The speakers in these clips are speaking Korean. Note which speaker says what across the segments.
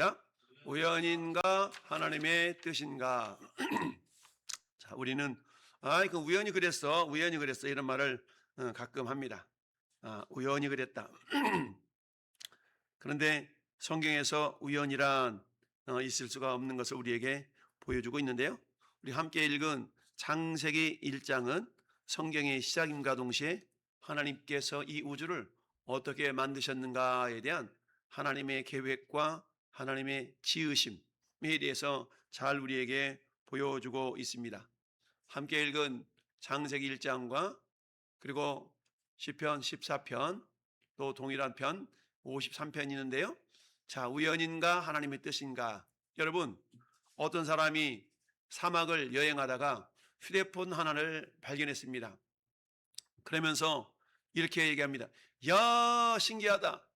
Speaker 1: 시작. 우연인가 하나님의 뜻인가. 자, 우리는 그 우연히 그랬어 이런 말을 가끔 합니다. 우연히 그랬다. 그런데 성경에서 우연이란 있을 수가 없는 것을 우리에게 보여주고 있는데요. 우리 함께 읽은 창세기 1장은 성경의 시작임과 동시에 하나님께서 이 우주를 어떻게 만드셨는가에 대한 하나님의 계획과 하나님의 지으심에 대해서 잘 우리에게 보여주고 있습니다. 함께 읽은 창세기 1장과 그리고 시편 14편 또 동일한 편 53편이 있는데요. 자, 우연인가 하나님의 뜻인가. 여러분, 어떤 사람이 사막을 여행하다가 휴대폰 하나를 발견했습니다. 그러면서 이렇게 얘기합니다. 야, 신기하다.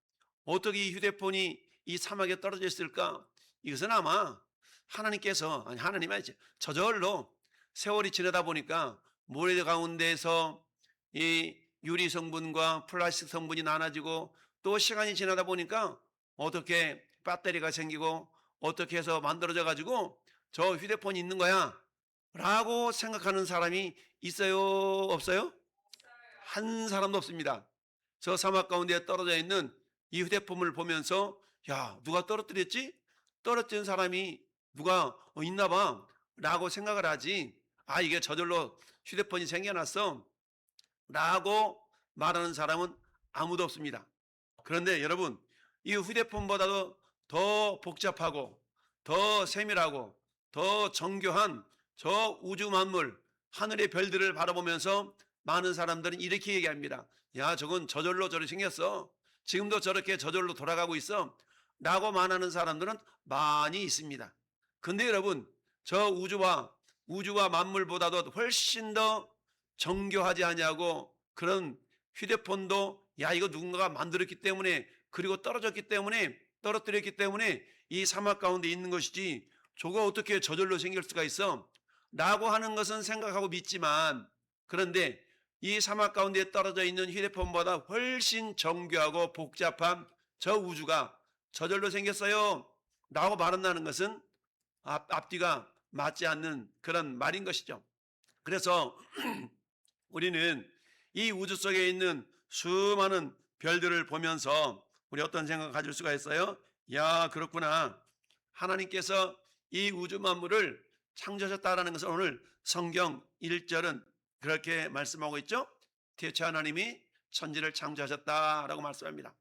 Speaker 1: 어떻게 이 휴대폰이 이 사막에 떨어져 있을까? 이것은 아마 하나님께서, 아니 하나님 아니지, 저절로 세월이 지나다 보니까 모래 가운데서 이 유리 성분과 플라스틱 성분이 나눠지고 또 시간이 지나다 보니까 어떻게 배터리가 생기고 어떻게 해서 만들어져 가지고 저 휴대폰이 있는 거야 라고 생각하는 사람이 있어요, 없어요? 한 사람도 없습니다. 저 사막 가운데 떨어져 있는 이 휴대폰을 보면서 야, 누가 떨어뜨렸지? 떨어뜨린 사람이 누가 있나 봐 라고 생각을 하지, 이게 저절로 휴대폰이 생겨났어 라고 말하는 사람은 아무도 없습니다. 그런데 여러분, 이 휴대폰보다도 더 복잡하고 더 세밀하고 더 정교한 저 우주 만물, 하늘의 별들을 바라보면서 많은 사람들은 이렇게 얘기합니다. 야, 저건 저절로 저렇게 생겼어. 지금도 저렇게 저절로 돌아가고 있어 라고 말하는 사람들은 많이 있습니다. 근데 여러분, 저 우주와 만물보다도 훨씬 더 정교하지 않냐고, 그런 휴대폰도 야, 이거 누군가가 만들었기 때문에, 그리고 떨어뜨렸기 때문에 이 사막 가운데 있는 것이지 저거 어떻게 저절로 생길 수가 있어 라고 하는 것은 생각하고 믿지만, 그런데 이 사막 가운데 떨어져 있는 휴대폰보다 훨씬 정교하고 복잡한 저 우주가 저절로 생겼어요 라고 말한다는 것은 앞뒤가 맞지 않는 그런 말인 것이죠. 그래서 우리는 이 우주 속에 있는 수많은 별들을 보면서 우리 어떤 생각을 가질 수가 있어요? 야, 그렇구나. 하나님께서 이 우주 만물을 창조하셨다라는 것을 오늘 성경 1절은 그렇게 말씀하고 있죠. 태초 하나님이 천지를 창조하셨다라고 말씀합니다.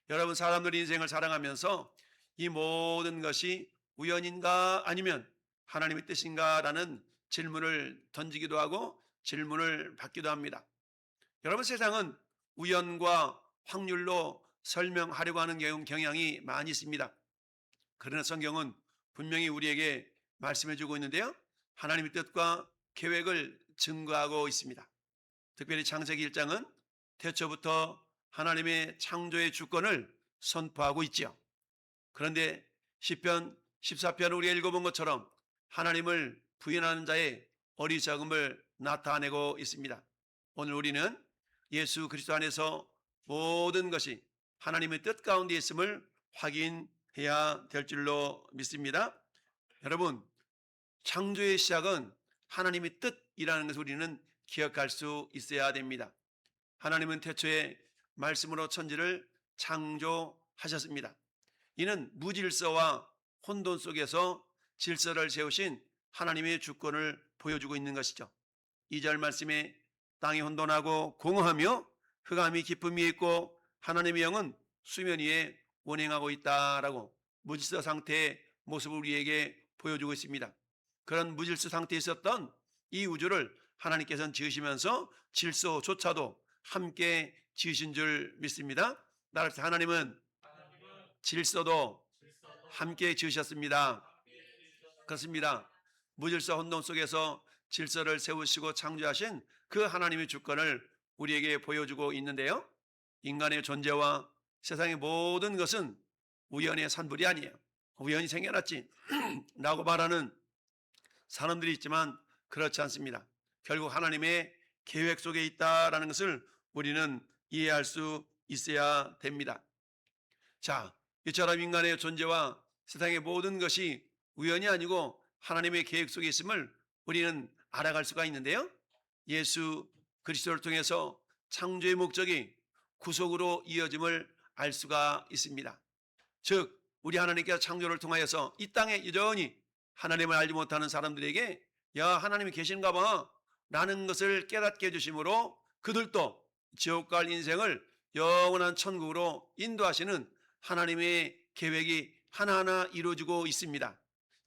Speaker 1: 여러분, 사람들의 인생을 살아가면서 이 모든 것이 우연인가 아니면 하나님의 뜻인가 라는 질문을 던지기도 하고 질문을 받기도 합니다. 여러분, 세상은 우연과 확률로 설명하려고 하는 경향이 많이 있습니다. 그러나 성경은 분명히 우리에게 말씀해 주고 있는데요, 하나님의 뜻과 계획을 증거하고 있습니다. 특별히 창세기 1장은 태초부터 하나님의 창조의 주권을 선포하고 있지요. 그런데 시편 14편 우리가 읽어본 것처럼 하나님을 부인하는 자의 어리석음을 나타내고 있습니다. 오늘 우리는 예수 그리스도 안에서 모든 것이 하나님의 뜻 가운데 있음을 확인해야 될 줄로 믿습니다. 여러분, 창조의 시작은 하나님의 뜻이라는 것을 우리는 기억할 수 있어야 됩니다. 하나님은 태초에 말씀으로 천지를 창조하셨습니다. 이는 무질서와 혼돈 속에서 질서를 세우신 하나님의 주권을 보여주고 있는 것이죠. 2절 말씀에 땅이 혼돈하고 공허하며 흑암이 깊음 위에 있고 하나님의 영은 수면 위에 운행하고 있다라고 무질서 상태의 모습을 우리에게 보여주고 있습니다. 그런 무질서 상태에 있었던 이 우주를 하나님께서는 지으시면서 질서조차도 함께 지으신 줄 믿습니다. 따라서 하나님은 질서도 함께 지으셨습니다. 그렇습니다. 무질서 혼돈 속에서 질서를 세우시고 창조하신 그 하나님의 주권을 우리에게 보여주고 있는데요, 인간의 존재와 세상의 모든 것은 우연의 산물이 아니에요. 우연히 생겨났지 라고 말하는 사람들이 있지만 그렇지 않습니다. 결국 하나님의 계획 속에 있다라는 것을 우리는 이해할 수 있어야 됩니다. 자, 이처럼 인간의 존재와 세상의 모든 것이 우연이 아니고 하나님의 계획 속에 있음을 우리는 알아갈 수가 있는데요. 예수 그리스도를 통해서 창조의 목적이 구속으로 이어짐을 알 수가 있습니다. 즉 우리 하나님께서 창조를 통하여서 이 땅에 여전히 하나님을 알지 못하는 사람들에게 야 하나님이 계신가 봐 라는 것을 깨닫게 해주심으로 그들도 지옥 갈 인생을 영원한 천국으로 인도하시는 하나님의 계획이 하나하나 이루어지고 있습니다.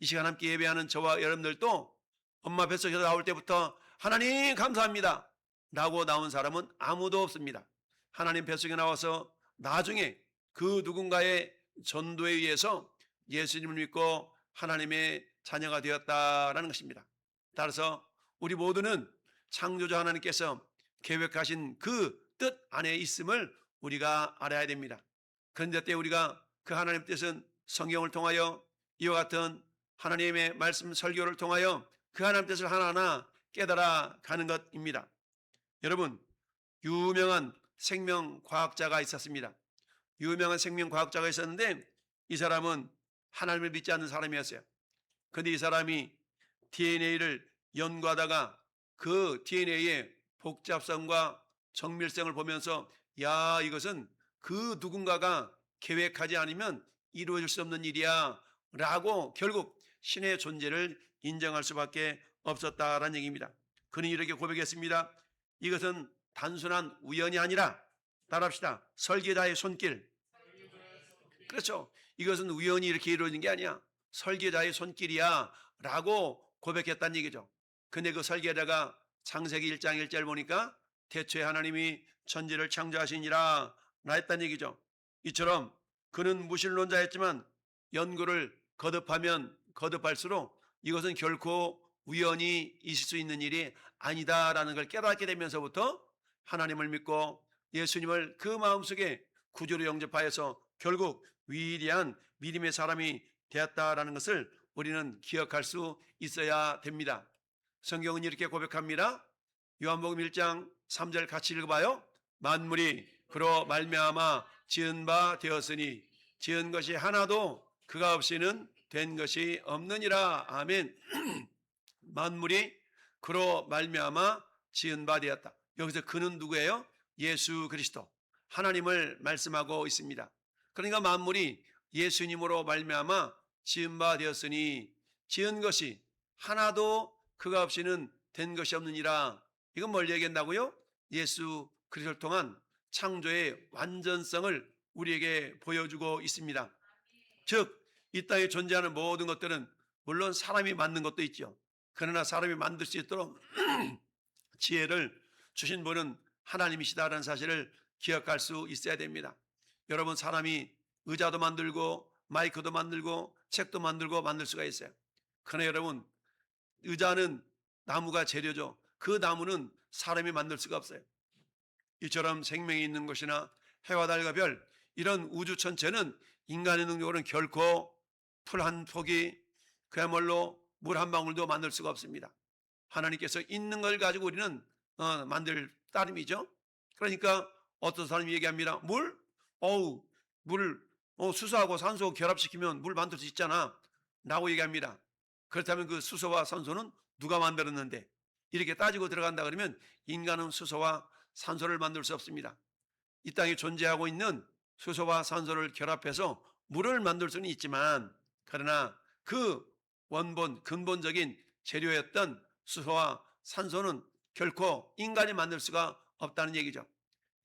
Speaker 1: 이 시간 함께 예배하는 저와 여러분들도 엄마 뱃속에서 나올 때부터 하나님 감사합니다 라고 나온 사람은 아무도 없습니다. 하나님 뱃속에 나와서 나중에 그 누군가의 전도에 의해서 예수님을 믿고 하나님의 자녀가 되었다라는 것입니다. 따라서 우리 모두는 창조자 하나님께서 계획하신 그 뜻 안에 있음을 우리가 알아야 됩니다. 그런데 때 우리가 그 하나님 뜻은 성경을 통하여 이와 같은 하나님의 말씀 설교를 통하여 그 하나님 뜻을 하나하나 깨달아 가는 것입니다. 여러분, 유명한 생명과학자가 있었습니다. 유명한 생명과학자가 있었는데 이 사람은 하나님을 믿지 않는 사람이었어요. 그런데 이 사람이 DNA를 연구하다가 그 DNA의 복잡성과 정밀성을 보면서 야 이것은 그 누군가가 계획하지 않으면 이루어질 수 없는 일이야 라고 결국 신의 존재를 인정할 수밖에 없었다라는 얘기입니다. 그는 이렇게 고백했습니다. 이것은 단순한 우연이 아니라 따라합시다. 설계자의 손길. 그렇죠. 이것은 우연히 이렇게 이루어진 게 아니야. 설계자의 손길이야 라고 고백했다는 얘기죠. 근데 그 설계자가 창세기 1장 1절 보니까 태초에 하나님이 천지를 창조하시니라 라 했다는 얘기죠. 이처럼 그는 무신론자였지만 연구를 거듭하면 거듭할수록 이것은 결코 우연히 있을 수 있는 일이 아니다라는 걸 깨닫게 되면서부터 하나님을 믿고 예수님을 그 마음속에 구주로 영접하여서 결국 위대한 믿음의 사람이 되었다라는 것을 우리는 기억할 수 있어야 됩니다. 성경은 이렇게 고백합니다. 요한복음 1장 3절 같이 읽어봐요. 만물이 그로 말미암아 지은 바 되었으니 지은 것이 하나도 그가 없이는 된 것이 없느니라. 아멘. 만물이 그로 말미암아 지은 바 되었다. 여기서 그는 누구예요? 예수 그리스도 하나님을 말씀하고 있습니다. 그러니까 만물이 예수님으로 말미암아 지은 바 되었으니 지은 것이 하나도 그가 없이는 된 것이 없느니라. 이건 뭘 얘기한다고요? 예수 그리스도를 통한 창조의 완전성을 우리에게 보여주고 있습니다. 즉 이 땅에 존재하는 모든 것들은 물론 사람이 만든 것도 있죠. 그러나 사람이 만들 수 있도록 지혜를 주신 분은 하나님이시다라는 사실을 기억할 수 있어야 됩니다. 여러분 사람이 의자도 만들고 마이크도 만들고 책도 만들고 만들 수가 있어요. 그러나 여러분 의자는 나무가 재료죠. 그 나무는 사람이 만들 수가 없어요. 이처럼 생명이 있는 것이나 해와 달과 별 이런 우주 전체는 인간의 능력으로는 결코 풀 한 폭이 그야말로 물 한 방울도 만들 수가 없습니다. 하나님께서 있는 걸 가지고 우리는 만들 따름이죠. 그러니까 어떤 사람이 얘기합니다. 물? 수소하고 산소 결합시키면 물 만들 수 있잖아 라고 얘기합니다. 그렇다면 그 수소와 산소는 누가 만들었는데 이렇게 따지고 들어간다 그러면 인간은 수소와 산소를 만들 수 없습니다. 이 땅에 존재하고 있는 수소와 산소를 결합해서 물을 만들 수는 있지만 그러나 그 원본 근본적인 재료였던 수소와 산소는 결코 인간이 만들 수가 없다는 얘기죠.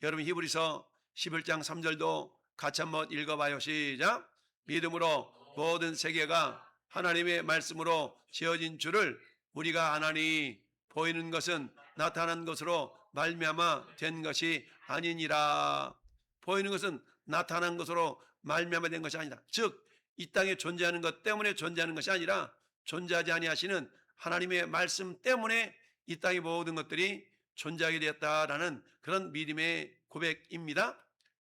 Speaker 1: 여러분 히브리서 11장 3절도 같이 한번 읽어봐요. 시작. 믿음으로 모든 세계가 하나님의 말씀으로 지어진 줄을 우리가 아나니 보이는 것은 나타난 것으로 말미암아 된 것이 아니니라. 보이는 것은 나타난 것으로 말미암아 된 것이 아니다. 즉 이 땅에 존재하는 것 때문에 존재하는 것이 아니라 존재하지 아니하시는 하나님의 말씀 때문에 이 땅의 모든 것들이 존재하게 되었다라는 그런 믿음의 고백입니다.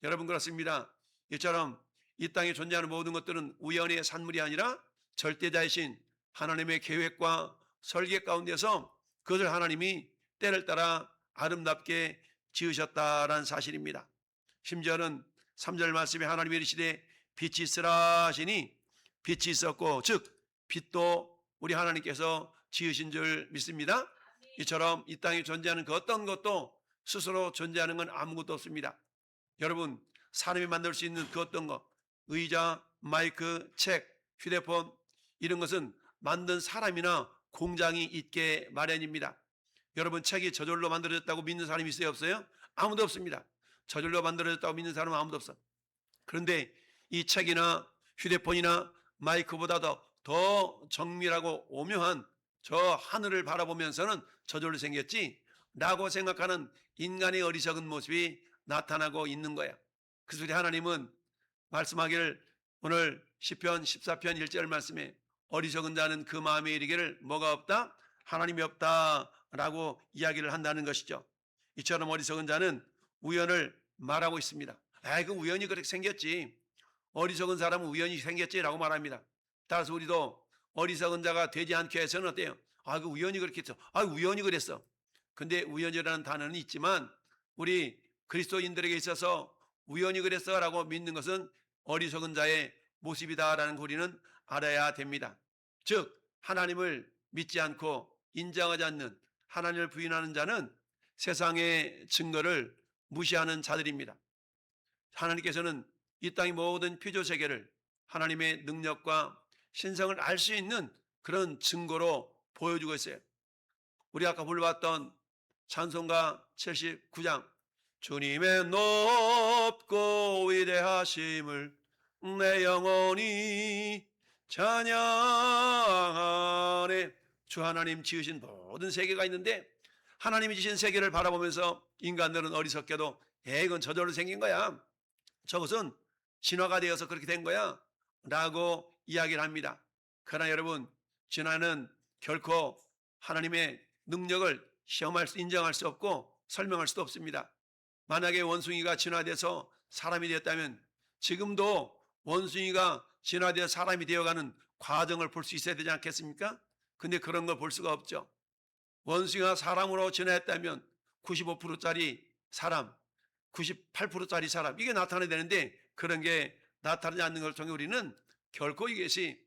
Speaker 1: 여러분 그렇습니다. 이처럼 이 땅에 존재하는 모든 것들은 우연의 산물이 아니라 절대자이신 하나님의 계획과 설계 가운데서 그것을 하나님이 때를 따라 아름답게 지으셨다라는 사실입니다. 심지어는 3절 말씀에 하나님이 이르시되 빛이 있으라 하시니 빛이 있었고, 즉 빛도 우리 하나님께서 지으신 줄 믿습니다. 이처럼 이 땅에 존재하는 그 어떤 것도 스스로 존재하는 건 아무것도 없습니다. 여러분, 사람이 만들 수 있는 그 어떤 것, 의자, 마이크, 책, 휴대폰, 이런 것은 만든 사람이나 공장이 있게 마련입니다. 여러분, 책이 저절로 만들어졌다고 믿는 사람이 있어요, 없어요? 아무도 없습니다. 저절로 만들어졌다고 믿는 사람은 아무도 없어. 그런데 이 책이나 휴대폰이나 마이크보다도 더 정밀하고 오묘한 저 하늘을 바라보면서는 저절로 생겼지 라고 생각하는 인간의 어리석은 모습이 나타나고 있는 거야. 그래서 우리 하나님은 말씀하기를, 오늘 시편 14편 1절 말씀에 어리석은 자는 그 마음에 이르기를 뭐가 없다? 하나님이 없다라고 이야기를 한다는 것이죠. 이처럼 어리석은 자는 우연을 말하고 있습니다. 그 우연히 그렇게 생겼지. 어리석은 사람은 우연히 생겼지라고 말합니다. 따라서 우리도 어리석은 자가 되지 않게 해서는 어때요? 그 우연히 그렇게 했어. 우연히 그랬어. 근데 우연이라는 단어는 있지만 우리 그리스도인들에게 있어서 우연히 그랬어라고 믿는 것은 어리석은 자의 모습이다라는 거 우리는 알아야 됩니다. 즉 하나님을 믿지 않고 인정하지 않는, 하나님을 부인하는 자는 세상의 증거를 무시하는 자들입니다. 하나님께서는 이 땅의 모든 피조 세계를 하나님의 능력과 신성을 알 수 있는 그런 증거로 보여주고 있어요. 우리 아까 불러봤던 찬송가 79장, 주님의 높고 위대하심을 내 영혼이 찬양하네. 주 하나님 지으신 모든 세계가 있는데 하나님이 지신 세계를 바라보면서 인간들은 어리석게도 이건 저절로 생긴 거야, 저것은 진화가 되어서 그렇게 된 거야 라고 이야기를 합니다. 그러나 여러분, 진화는 결코 하나님의 능력을 인정할 수 없고 설명할 수도 없습니다. 만약에 원숭이가 진화돼서 사람이 되었다면 지금도 원숭이가 진화되어 사람이 되어가는 과정을 볼 수 있어야 되지 않겠습니까? 근데 그런 걸 볼 수가 없죠. 원숭이가 사람으로 진화했다면 95%짜리 사람, 98%짜리 사람, 이게 나타나야 되는데 그런 게 나타나지 않는 걸 통해 우리는 결코 이것이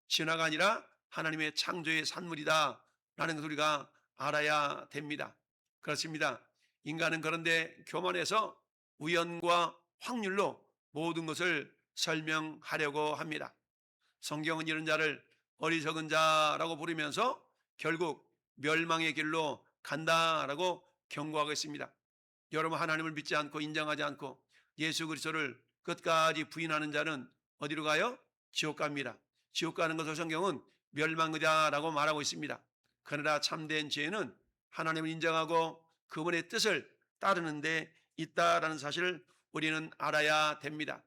Speaker 1: 진화가 아니라 하나님의 창조의 산물이다 라는 것을 우리가 알아야 됩니다. 그렇습니다. 인간은 그런데 교만해서 우연과 확률로 모든 것을 설명하려고 합니다. 성경은 이런 자를 어리석은 자라고 부르면서 결국 멸망의 길로 간다라고 경고하고 있습니다. 여러분, 하나님을 믿지 않고 인정하지 않고 예수 그리스도를 끝까지 부인하는 자는 어디로 가요? 지옥 갑니다. 지옥 가는 것을 성경은 멸망이다라고 말하고 있습니다. 그러나 참된 죄는 하나님을 인정하고 그분의 뜻을 따르는 데 있다라는 사실을 우리는 알아야 됩니다.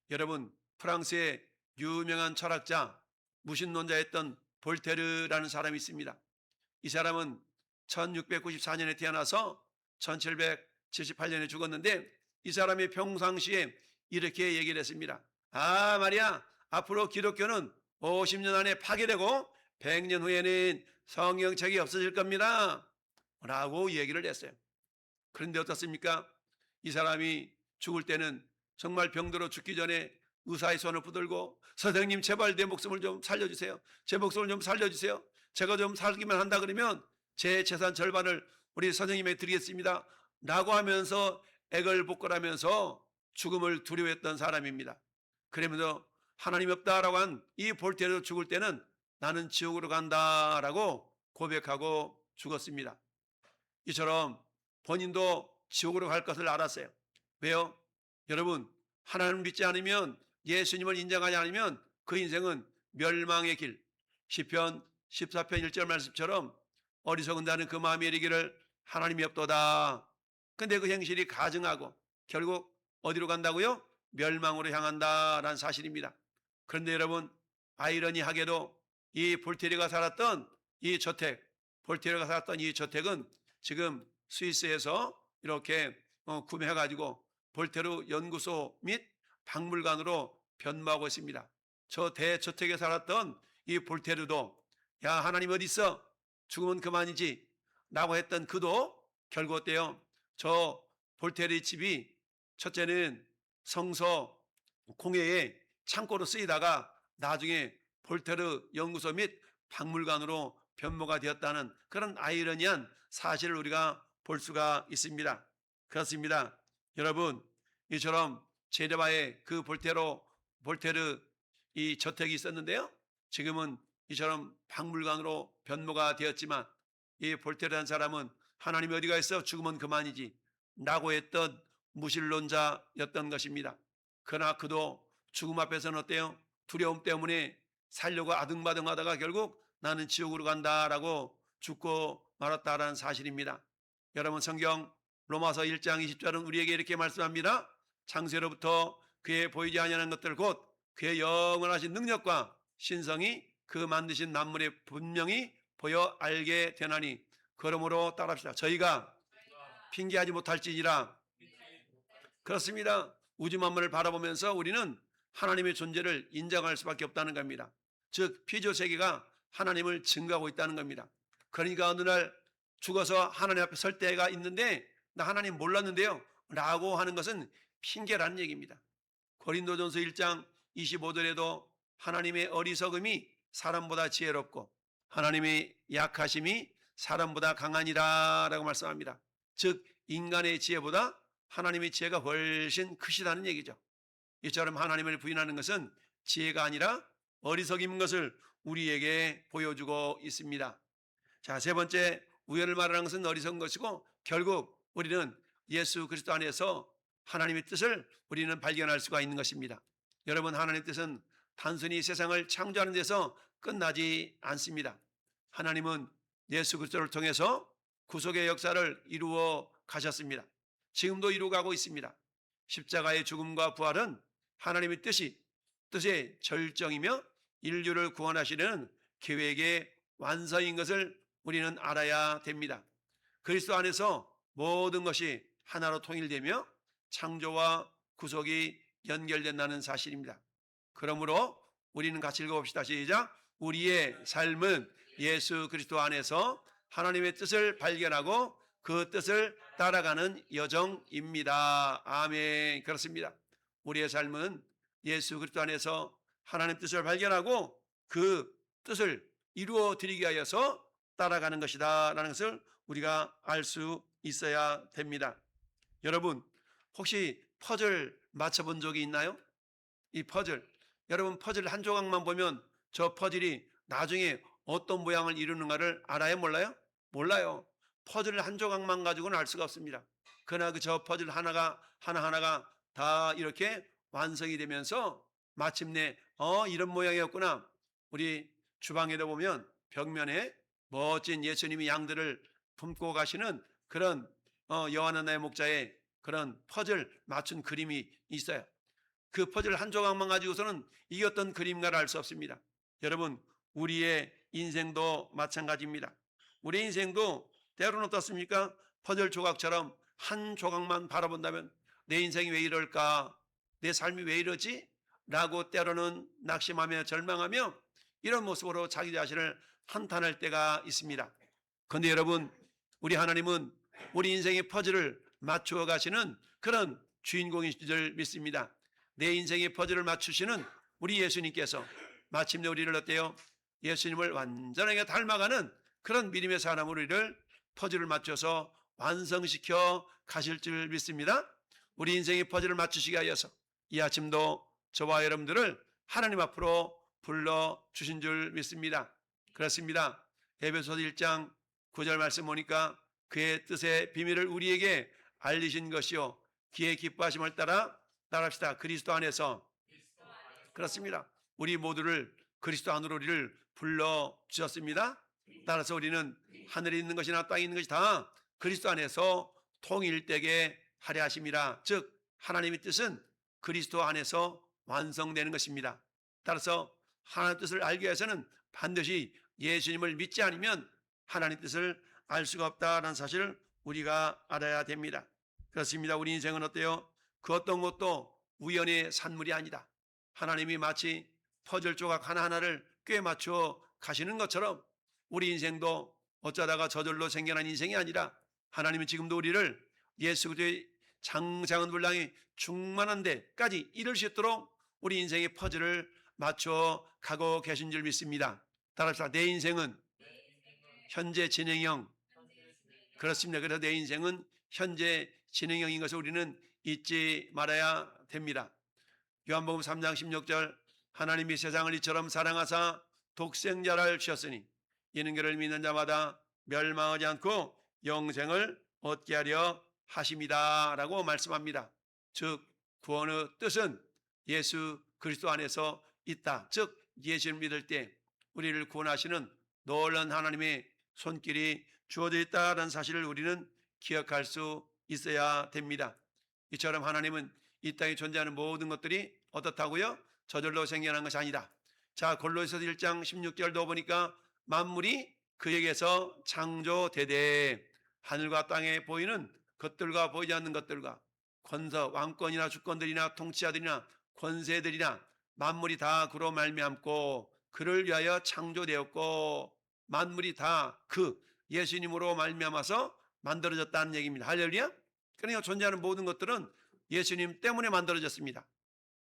Speaker 1: 여러분, 프랑스의 유명한 철학자, 무신론자였던 볼테르라는 사람이 있습니다. 이 사람은 1694년에 태어나서 1778년에 죽었는데 이 사람이 평상시에 이렇게 얘기를 했습니다. 말이야, 앞으로 기독교는 50년 안에 파괴되고 100년 후에는 성경책이 없어질 겁니다 라고 얘기를 했어요. 그런데 어떻습니까? 이 사람이 죽을 때는 정말 병들어 죽기 전에 의사의 손을 붙들고, 선생님 제발 내 목숨을 좀 살려주세요, 제 목숨을 좀 살려주세요, 제가 좀 살기만 한다 그러면 제 재산 절반을 우리 선생님에 드리겠습니다 라고 하면서 애걸복걸하면서 죽음을 두려워했던 사람입니다. 그러면서 하나님이 없다라고 한 이 볼테르 죽을 때는 나는 지옥으로 간다라고 고백하고 죽었습니다. 이처럼 본인도 지옥으로 갈 것을 알았어요. 왜요? 여러분, 하나님을 믿지 않으면, 예수님을 인정하지 않으면 그 인생은 멸망의 길, 시편 14편 1절 말씀처럼 어리석은 자는 그 마음에 이르기를 하나님이 없도다. 근데 그 행실이 가증하고 결국 어디로 간다고요? 멸망으로 향한다라는 사실입니다. 그런데 여러분, 아이러니하게도 이 볼테르가 살았던 이 저택, 볼테르가 살았던 이 저택은 지금 스위스에서 이렇게 구매해가지고 볼테르 연구소 및 박물관으로 변모하고 있습니다. 저 대저택에 살았던 이 볼테르도 야, 하나님 어디 있어? 죽으면 그만이지 라고 했던 그도 결국 어때요? 저 볼테르의 집이 첫째는 성서 공회의 창고로 쓰이다가 나중에 볼테르 연구소 및 박물관으로 변모가 되었다는 그런 아이러니한 사실을 우리가 볼 수가 있습니다. 그렇습니다. 여러분, 이처럼 제네바에 그 볼테르 이 저택이 있었는데요. 지금은 이처럼 박물관으로 변모가 되었지만 이 볼테르라는 사람은 하나님이 어디가 있어 죽으면 그만이지 라고 했던 무신론자였던 것입니다. 그러나 그도 죽음 앞에서는 어때요? 두려움 때문에 살려고 아등바등하다가 결국 나는 지옥으로 간다라고 죽고 말았다라는 사실입니다. 여러분, 성경 로마서 1장 20절은 우리에게 이렇게 말씀합니다. 창세로부터 그의 보이지 아니하는 것들 곧 그의 영원하신 능력과 신성이 그 만드신 만물에 분명히 보여 알게 되나니 그러므로 따라합시다. 저희가 핑계하지 못할지니라. 그렇습니다. 우주 만물을 바라보면서 우리는 하나님의 존재를 인정할 수밖에 없다는 겁니다. 즉 피조 세계가 하나님을 증거하고 있다는 겁니다. 그러니까 어느 날 죽어서 하나님 앞에 설 때가 있는데 나 하나님 몰랐는데요 라고 하는 것은 핑계라는 얘기입니다. 고린도전서 1장 25절에도 하나님의 어리석음이 사람보다 지혜롭고 하나님의 약하심이 사람보다 강하니라 라고 말씀합니다. 즉 인간의 지혜보다 하나님의 지혜가 훨씬 크시다는 얘기죠. 이처럼 하나님을 부인하는 것은 지혜가 아니라 어리석임인 것을 우리에게 보여주고 있습니다. 자, 세 번째, 우연을 말하는 것은 어리석은 것이고 결국 우리는 예수 그리스도 안에서 하나님의 뜻을 우리는 발견할 수가 있는 것입니다. 여러분, 하나님의 뜻은 단순히 세상을 창조하는 데서 끝나지 않습니다. 하나님은 예수 그리스도를 통해서 구속의 역사를 이루어 가셨습니다. 지금도 이루어가고 있습니다. 십자가의 죽음과 부활은 하나님의 뜻의 절정이며 인류를 구원하시려는 계획의 완성인 것을 우리는 알아야 됩니다. 그리스도 안에서 모든 것이 하나로 통일되며 창조와 구속이 연결된다는 사실입니다. 그러므로 우리는 같이 읽어봅시다. 시작. 우리의 삶은 예수 그리스도 안에서 하나님의 뜻을 발견하고 그 뜻을 따라가는 여정입니다. 아멘. 그렇습니다. 우리의 삶은 예수 그리스도 안에서 하나님의 뜻을 발견하고 그 뜻을 이루어 드리기 위하여서 따라가는 것이다 라는 것을 우리가 알 수 있어야 됩니다. 여러분, 혹시 퍼즐 맞춰본 적이 있나요? 이 퍼즐, 여러분 퍼즐 한 조각만 보면 저 퍼즐이 나중에 어떤 모양을 이루는가를 알아요? 몰라요? 몰라요. 퍼즐 한 조각만 가지고는 알 수가 없습니다. 그러나 저 퍼즐 하나하나가 다 이렇게 완성이 되면서 마침내 이런 모양이었구나. 우리 주방에도 보면 벽면에 멋진 예수님이 양들을 품고 가시는 그런 여호와는 목자의 그런 퍼즐 맞춘 그림이 있어요. 그 퍼즐 한 조각만 가지고서는 이게 어떤 그림인가를 알 수 없습니다. 여러분, 우리의 인생도 마찬가지입니다. 우리 인생도 때로는 어떻습니까? 퍼즐 조각처럼 한 조각만 바라본다면 내 인생이 왜 이럴까? 내 삶이 왜 이러지? 라고 때로는 낙심하며 절망하며 이런 모습으로 자기 자신을 한탄할 때가 있습니다. 그런데 여러분, 우리 하나님은 우리 인생의 퍼즐을 맞추어 가시는 그런 주인공이신 줄 믿습니다. 내 인생의 퍼즐을 맞추시는 우리 예수님께서 마침내 우리를 어때요? 예수님을 완전하게 닮아가는 그런 믿음의 사람으로 우리를 퍼즐을 맞춰서 완성시켜 가실 줄 믿습니다. 우리 인생의 퍼즐을 맞추시기 위하여서 이 아침도 저와 여러분들을 하나님 앞으로 불러주신 줄 믿습니다. 그렇습니다. 에베소서 1장 9절 말씀 보니까 그의 뜻의 비밀을 우리에게 알리신 것이요 그의 기뻐하심을 따라합시다. 그리스도 안에서. 그렇습니다. 우리 모두를 그리스도 안으로 우리를 불러주셨습니다. 따라서 우리는 하늘에 있는 것이나 땅에 있는 것이 다 그리스도 안에서 통일되게 하려 하심이라. 즉 하나님의 뜻은 그리스도 안에서 완성되는 것입니다. 따라서 하나님의 뜻을 알기 위해서는 반드시 예수님을 믿지 않으면 하나님의 뜻을 알 수가 없다는 사실을 우리가 알아야 됩니다. 그렇습니다. 우리 인생은 어때요? 그 어떤 것도 우연의 산물이 아니다. 하나님이 마치 퍼즐 조각 하나하나를 꿰 맞추어 가시는 것처럼 우리 인생도 어쩌다가 저절로 생겨난 인생이 아니라 하나님은 지금도 우리를 예수 그리스도의 장장한 분량이 충만한 데까지 이를 수 있도록 우리 인생의 퍼즐을 맞춰 가고 계신 줄 믿습니다. 따라합시다. 내 인생은 현재 진행형. 그렇습니다. 그래서 내 인생은 현재 진행형인 것을 우리는 잊지 말아야 됩니다. 요한복음 3장 16절 하나님이 세상을 이처럼 사랑하사 독생자를 주셨으니 이는 그를 믿는 자마다 멸망하지 않고 영생을 얻게 하려 하심이다 라고 말씀합니다. 즉 구원의 뜻은 예수 그리스도 안에서 있다. 즉 예수를 믿을 때 우리를 구원하시는 놀라운 하나님의 손길이 주어져 있다는 사실을 우리는 기억할 수 있어야 됩니다. 이처럼 하나님은 이 땅에 존재하는 모든 것들이 어떻다고요? 저절로 생겨난 것이 아니다. 자, 골로새서 1장 16절도 보니까 만물이 그에게서 창조되되 하늘과 땅에 보이는 것들과 보이지 않는 것들과 권서, 왕권이나 주권들이나 통치자들이나 권세들이나 만물이 다 그로 말미암고 그를 위하여 창조되었고 만물이 다 그 예수님으로 말미암아서 만들어졌다는 얘기입니다. 할렐루야. 그러니까 존재하는 모든 것들은 예수님 때문에 만들어졌습니다.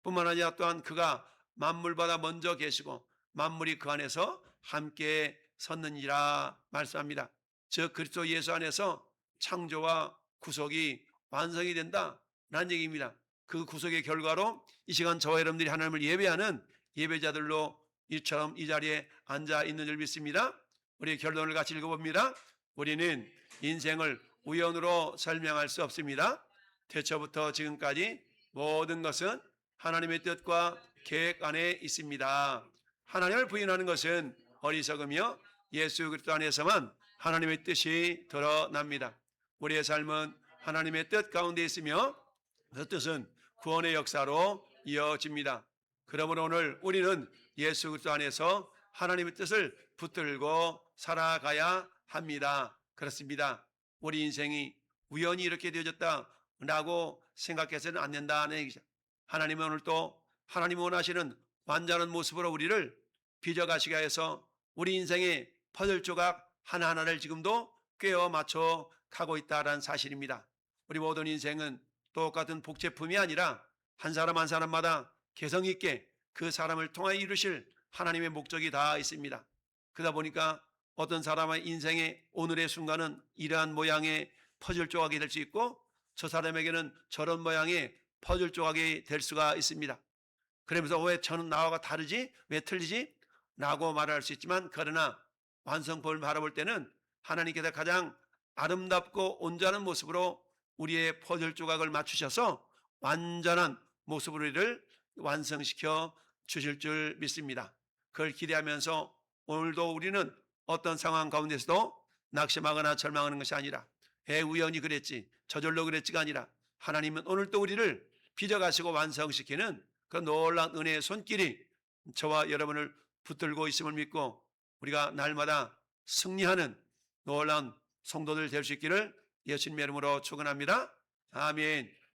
Speaker 1: 뿐만 아니라 또한 그가 만물보다 먼저 계시고 만물이 그 안에서 함께 섰느니라 말씀합니다. 즉 그리스도 예수 안에서 창조와 구속이 완성이 된다라는 얘기입니다. 그 구속의 결과로 이 시간 저와 여러분들이 하나님을 예배하는 예배자들로 이처럼 이 자리에 앉아 있는 줄 믿습니다. 우리 결론을 같이 읽어봅니다. 우리는 인생을 우연으로 설명할 수 없습니다. 태초부터 지금까지 모든 것은 하나님의 뜻과 계획 안에 있습니다. 하나님을 부인하는 것은 어리석으며 예수 그리스도 안에서만 하나님의 뜻이 드러납니다. 우리의 삶은 하나님의 뜻 가운데 있으며 그 뜻은 구원의 역사로 이어집니다. 그러므로 오늘 우리는 예수 그리스도 안에서 하나님의 뜻을 붙들고 살아가야 합니다. 그렇습니다. 우리 인생이 우연히 이렇게 되어졌다라고 생각해서는 안 된다는 얘기죠. 하나님은 오늘 또 하나님이 원하시는 완전한 모습으로 우리를 빚어가시게 해서 우리 인생의 퍼즐 조각 하나하나를 지금도 꿰어 맞춰 가고 있다는 사실입니다. 우리 모든 인생은 똑같은 복제품이 아니라 한 사람 한 사람마다 개성 있게 그 사람을 통하여 이루실 하나님의 목적이 다 있습니다. 그러다 보니까 어떤 사람의 인생의 오늘의 순간은 이러한 모양의 퍼즐 조각이 될 수 있고 저 사람에게는 저런 모양의 퍼즐 조각이 될 수가 있습니다. 그러면서 왜 저는 나와 다르지? 왜 틀리지? 라고 말할 수 있지만 그러나 완성품을 바라볼 때는 하나님께서 가장 아름답고 온전한 모습으로 우리의 퍼즐 조각을 맞추셔서 완전한 모습으로 우리를 완성시켜 주실 줄 믿습니다. 그걸 기대하면서 오늘도 우리는 어떤 상황 가운데서도 낙심하거나 절망하는 것이 아니라 우연히 그랬지 저절로 그랬지가 아니라 하나님은 오늘도 우리를 빚어가시고 완성시키는 그 놀라운 은혜의 손길이 저와 여러분을 붙들고 있음을 믿고 우리가 날마다 승리하는 놀라운 성도들 될 수 있기를 예수님의 이름으로 축원합니다. 아멘.